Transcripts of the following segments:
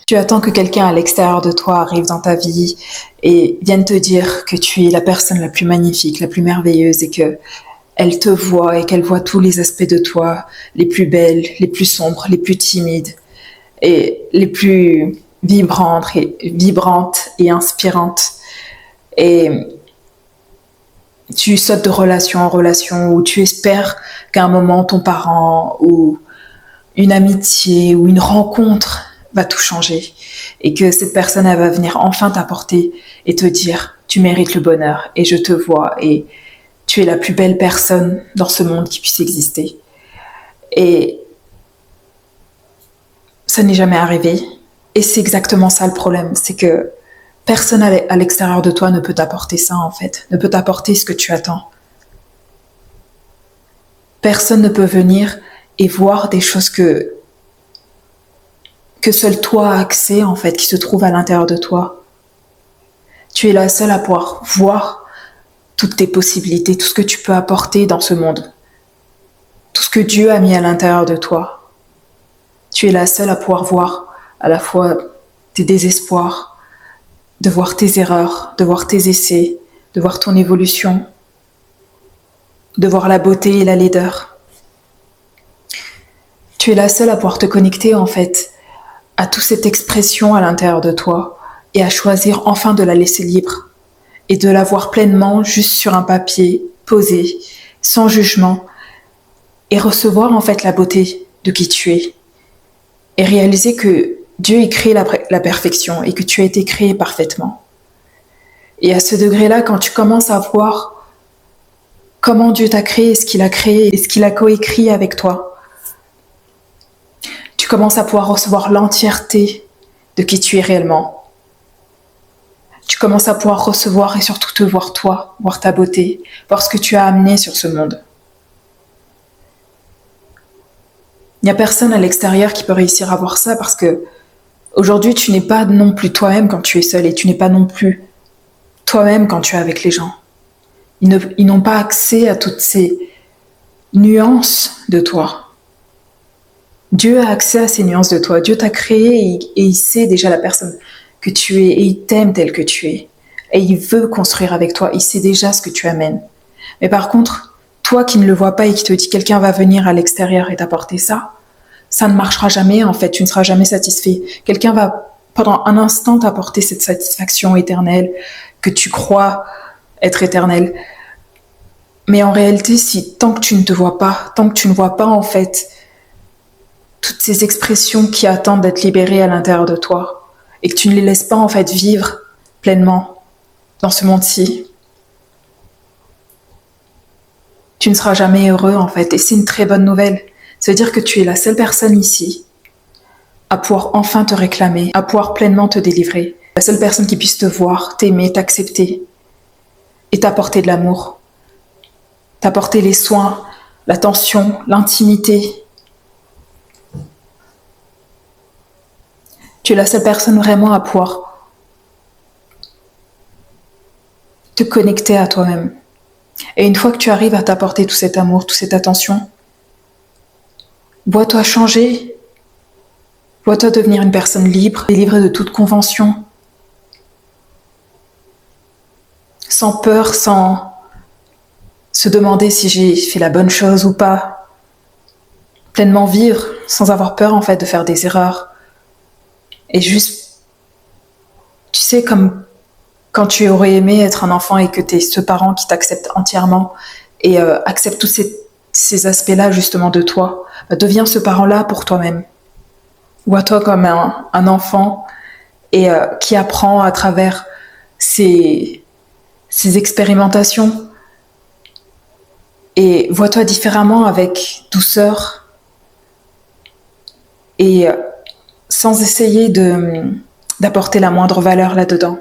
Tu attends que quelqu'un à l'extérieur de toi arrive dans ta vie et vienne te dire que tu es la personne la plus magnifique, la plus merveilleuse et que elle te voit et qu'elle voit tous les aspects de toi, les plus belles, les plus sombres, les plus timides et les plus vibrantes et inspirantes. Et tu sautes de relation en relation où tu espères qu'à un moment ton parent ou une amitié ou une rencontre va tout changer et que cette personne elle va venir enfin t'apporter et te dire tu mérites le bonheur et je te vois et tu es la plus belle personne dans ce monde qui puisse exister. Et ça n'est jamais arrivé. Et c'est exactement ça le problème, c'est que personne à l'extérieur de toi ne peut t'apporter ça en fait, ne peut t'apporter ce que tu attends. Personne ne peut venir et voir des choses que seul toi as accès en fait, qui se trouvent à l'intérieur de toi. Tu es la seule à pouvoir voir toutes tes possibilités, tout ce que tu peux apporter dans ce monde, tout ce que Dieu a mis à l'intérieur de toi. Tu es la seule à pouvoir voir à la fois tes désespoirs, de voir tes erreurs, de voir tes essais, de voir ton évolution, de voir la beauté et la laideur. Tu es la seule à pouvoir te connecter en fait à toute cette expression à l'intérieur de toi et à choisir enfin de la laisser libre et de la voir pleinement juste sur un papier, posé, sans jugement et recevoir en fait la beauté de qui tu es et réaliser que Dieu a créé la perfection et que tu as été créé parfaitement. Et à ce degré-là, quand tu commences à voir comment Dieu t'a créé et ce qu'il a coécrit avec toi, tu commences à pouvoir recevoir l'entièreté de qui tu es réellement. Tu commences à pouvoir recevoir et surtout te voir toi, voir ta beauté, voir ce que tu as amené sur ce monde. Il n'y a personne à l'extérieur qui peut réussir à voir ça parce que aujourd'hui, tu n'es pas non plus toi-même quand tu es seul et tu n'es pas non plus toi-même quand tu es avec les gens. Ils n'ont pas accès à toutes ces nuances de toi. Dieu a accès à ces nuances de toi. Dieu t'a créé et il sait déjà la personne que tu es et il t'aime tel que tu es. Et il veut construire avec toi. Il sait déjà ce que tu amènes. Mais par contre, toi qui ne le vois pas et qui te dis quelqu'un va venir à l'extérieur et t'apporter ça, ça ne marchera jamais en fait. Tu ne seras jamais satisfait. Quelqu'un va pendant un instant t'apporter cette satisfaction éternelle que tu crois être éternelle. Mais en réalité, tant que tu ne te vois pas, tant que tu ne vois pas en fait toutes ces expressions qui attendent d'être libérées à l'intérieur de toi et que tu ne les laisses pas en fait vivre pleinement dans ce monde-ci, tu ne seras jamais heureux en fait. Et c'est une très bonne nouvelle. Ça veut dire que tu es la seule personne ici à pouvoir enfin te réclamer, à pouvoir pleinement te délivrer. La seule personne qui puisse te voir, t'aimer, t'accepter et t'apporter de l'amour, t'apporter les soins, l'attention, l'intimité. Tu es la seule personne vraiment à pouvoir te connecter à toi-même. Et une fois que tu arrives à t'apporter tout cet amour, toute cette attention, vois-toi changer, vois-toi devenir une personne libre, délivrée de toute convention, sans peur, sans se demander si j'ai fait la bonne chose ou pas, pleinement vivre, sans avoir peur en fait de faire des erreurs. Et juste, tu sais, comme quand tu aurais aimé être un enfant et que tu es ce parent qui t'accepte entièrement et accepte tous ces aspects-là justement de toi, deviens ce parent-là pour toi-même. Vois-toi comme un enfant et qui apprend à travers ses expérimentations. Et vois-toi différemment avec douceur et sans essayer d'apporter la moindre valeur là-dedans.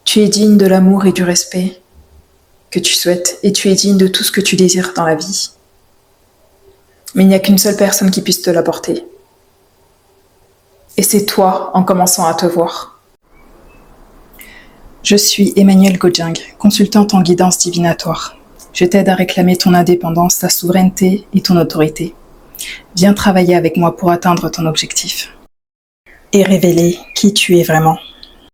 Tu es digne de l'amour et du respect que tu souhaites et tu es digne de tout ce que tu désires dans la vie. Mais il n'y a qu'une seule personne qui puisse te l'apporter. Et c'est toi en commençant à te voir. Je suis Emmanuelle Godjing, consultante en guidance divinatoire. Je t'aide à réclamer ton indépendance, ta souveraineté et ton autorité. Viens travailler avec moi pour atteindre ton objectif et révéler qui tu es vraiment.